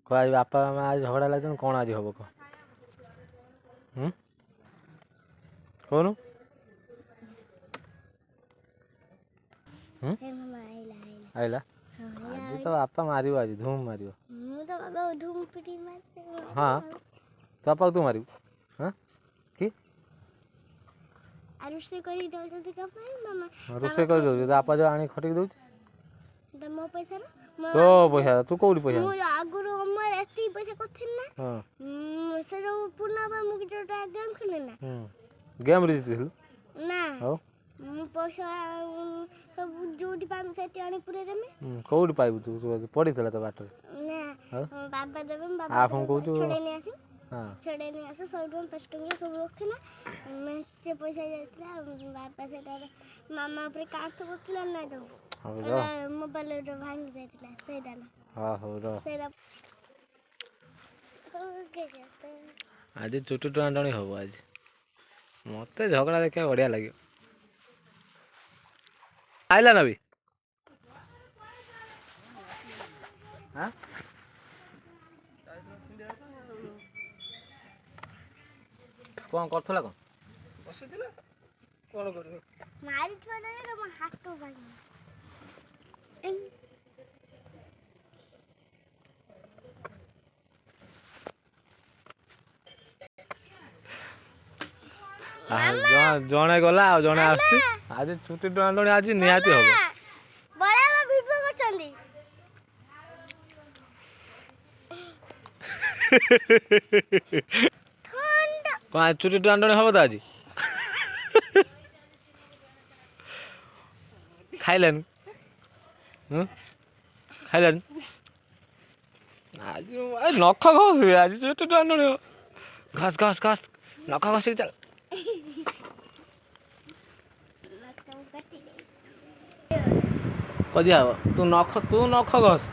कह आज बापा माँ आज झगड़ा लगे कौन आज हम कह कौन आइला आज तो बापा मार आज धूम मार हाँ तो बापा तू मारू हाँ कि रोषे कर दे बापा जो आनी खटिक दौर मो पैसा तो पैसा तू कौटी पैसा आगुर हमर एती पैसा कथिन ना हां से जो पुना बा मु जोटा गेम खेले ना गेम रे जितलु ना हो मु पैसा सब जोटी पाम सेटी आनी पुरे देमे कौटी पाइबु तू पड़ी थला तो बाटर ना बाबा देबे बाबा आ फोन कहू छोड़े नहीं आसी हां छोड़े नहीं आसी 100 टका 5 टका सब रखे ना मैं से पैसा जातला बाबा से मामा पर काठ बकला ना दो मोबाइल रो भांग देतला सेदा ना हां हो रो सेदा आज चुटू टाणी हम आज मत झगड़ा देखा बढ़िया लगे आइला ना भी हाँ कौन करथला कौन बसिथिला कोन करबे मारी थो दे म हाथ भांग जणे गला आ जणे आछि आज छुट्टी टाणी आज निहाती हो बड़ा बा वीडियो करचंदी ठंडा कौन छुट्टी टाणी हो तो आज खाइलन खाइलन आज नख घस आज छुट्टी टाणी घस घस घस नख घस चल कजिया हम तू नख घस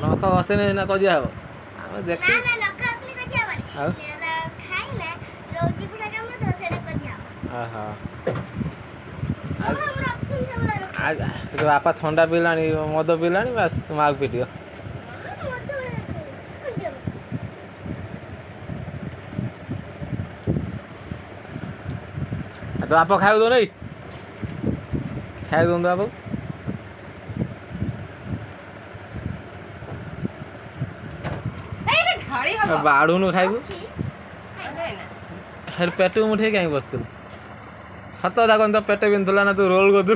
नख घसे ना कजिया हम आम देख ना लखा असली कजिया बानी नेला खाई ना रोजी पुरा काम तो सेले कजिया आहा हम रखुन सब आज तो बापा ठंडा पीलानी मद पीलानी बस तुम आग पीटियो तो आप खाऊ दो नहीं खाई दो आप बाड़ू नु खाइबु हर पेट मुठे कहीं बसतु सत था कौन तो पेट बिंधुला ना तू रोल कर दू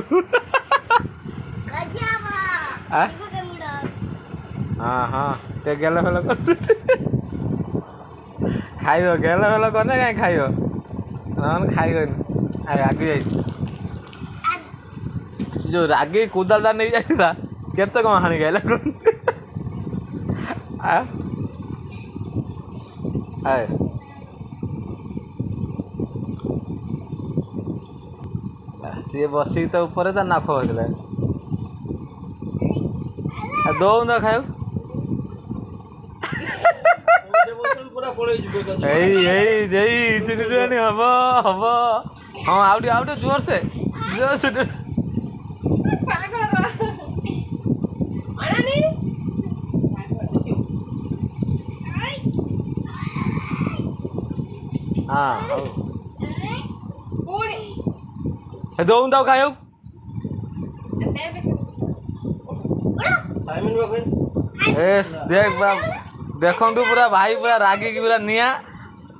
हाँ हाँ ते गेल फेल कर खाइब गेल फेल करने कहीं खाइब नन खाइबनी रागी जाई जो रागी कुदालटा नहीं जाइला केते कम हानि गैला आ आए सी बसी तो ऊपर तो नाख होता दो ना खाओ हम हम हाँ आउटे जोर से हाँ दो खाओ देख देखु पूरा भाई पूरा रागिक पूरा निआ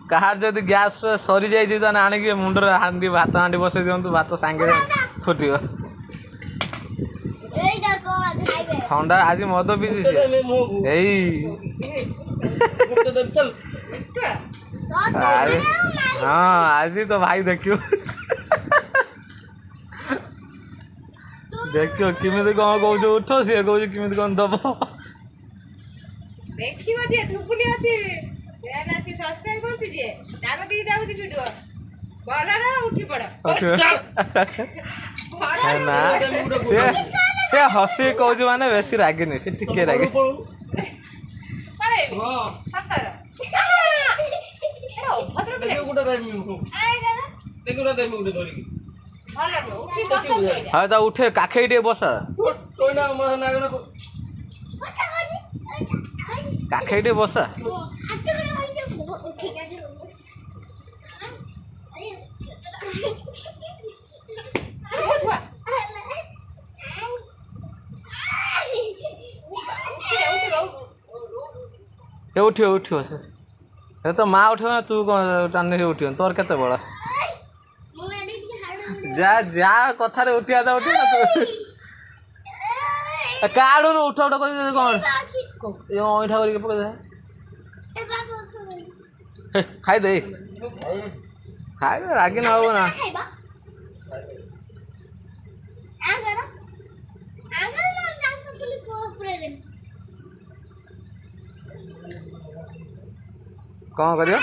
कहार जदि गैस सरी जाइए आनिक मुंडर हाँडी भात हाँडी बसई दिंतु भात सांगे फुट ठंडा आज मद पीछी हाँ आज तो भाई देखियो देखियो किमिति कौन कौच उठ सी कौच किमिति कौन दब देखियो जे धुपुली अछि एना सी सब्सक्राइब करती जे ताको दी जाउ दी वीडियो बलरा उठी पड़ ना से हसी कौच माने बेसी रागी नहीं से टिके रागी पड़े हां सतर एरो भद्र देखियो गुडा रामी उठो देखियो रा देमी उठे धरी भलो उठी बस हां ता उठे काखे टे बसा कोइना मना ना कोठा गजी କାଖେଇ ଟିକେ ବସା। ଏ ଉଠିବ ଉଠିବ ସେ ତ ମା ଉଠିବ ନା ତୁ କ'ଣ ଟାଣିକି ଉଠିବ ତୋର କେତେ ବଳ ଯା ଯା କଥାରେ ଉଠିବା ତ ଉଠିବ ତୁ କାଢୁନୁ ଉଠ ଉଠ କରିକି କ'ଣ ଏ ଅଇଁଠା କରିକି ପକେଇ ଖାଇଦେ ଖାଇଦେ ରାଗି ନ ହବ ନା କ'ଣ କରିବ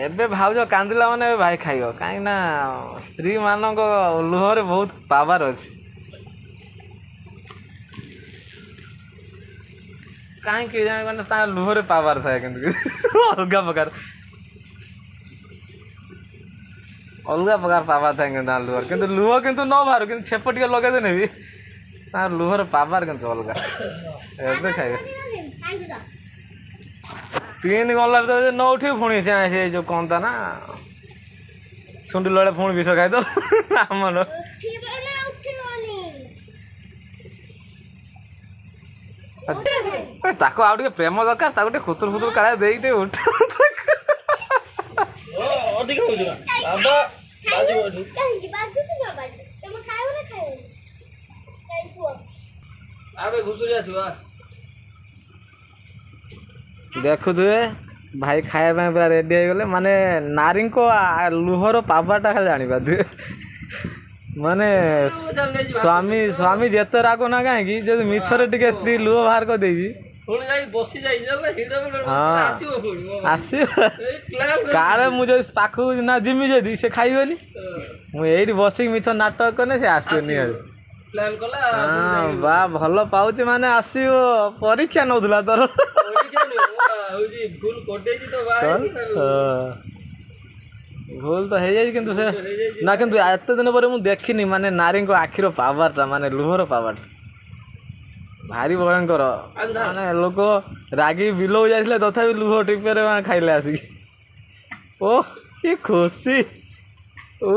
ଏବେ ଭାଉଜ କାନ୍ଦିଲା ମାନେ ଏବେ ଭାଇ ଖାଇବ କାହିଁକି ନା ସ୍ତ୍ରୀ ମାନଙ୍କ ଲୁହରେ ବହୁତ ପାୱାର ଅଛି କାହିଁକି ମାନେ ତା ଲୁହରେ ପାୱାର ଥାଏ କିନ୍ତୁ ଅଲଗା ପ୍ରକାର ପାୱାର ଥାଏ କିନ୍ତୁ ତା ଲୁହରେ କିନ୍ତୁ ଲୁହ କିନ୍ତୁ ନ ବାହାରୁ କିନ୍ତୁ ଛେପ ଟିକେ ଲଗେଇଦେନେ ବି ତା ଲୁହର ପାୱାର କିନ୍ତୁ ଅଲଗା ଏବେ ଖାଇବେ 3 ଗଲା ଭିତରେ ନ ଉଠିବ ପୁଣି ସେ ଯେଉଁ କ'ଣ ତା ନା ଶୁଣ୍ଡି ଲଳେ ପୁଣି ବିଷ ଖାଇଦ ଆମର ତାକୁ ଆଉ ଟିକେ ପ୍ରେମ ଦରକାର ତାକୁ ଟିକେ ଖୁତୁର ଫୁତୁର କାଳେ ଦେଇକି ଟିକେ ଉଠ ଦେଖୁଥିବେ ଭାଇ ଖାଇବା ପାଇଁ ପୁରା ରେଡ଼ି ହେଇଗଲେ ମାନେ ନାରୀଙ୍କ ଲୁହର ପାୱାରଟା ଖାଲି ଜାଣିପାରୁଥିବେ ମାନେ ସ୍ୱାମୀ ଯେତେ ରାଗ ନା କାହିଁକି ଯଦି ମିଛରେ ଟିକେ ସ୍ତ୍ରୀ ଲୁହ ବାହାର କରିଦେଇଛି ଆସିବ କାଳେ ମୁଁ ଯଦି ପାଖକୁ ନା ଯିମି ଯଦି ସେ ଖାଇବନି ମୁଁ ଏଇଠି ବସିକି ମିଛ ନାଟକ କଲେ ସେ ଆସିବ ନିହାତି ହଁ ବା ଭଲ ପାଉଛି ମାନେ ଆସିବ ପରୀକ୍ଷା ନଉଥିଲା ତୋର ଭୁଲ ତ ହେଇଯାଇଛି କିନ୍ତୁ ସେ ନା କିନ୍ତୁ ଏତେ ଦିନ ପରେ ମୁଁ ଦେଖିନି ମାନେ ନାରୀଙ୍କ ଆଖିର ପାୱାରଟା ମାନେ ଲୁହର ପାୱାରଟା ଭାରି ଭୟଙ୍କର ମାନେ ଲୋକ ରାଗି ବିଲକୁ ଯାଇଥିଲେ ତଥାପି ଲୁହ ଟିପରେ ଖାଇଲେ ଆସିକି ଓ କି ଖୁସି ଓ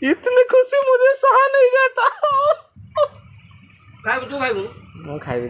इतनी खुशी मुझे सहा नहीं जाता। खाइबू तू खाइबू ମୁଁ ଖାଇବି।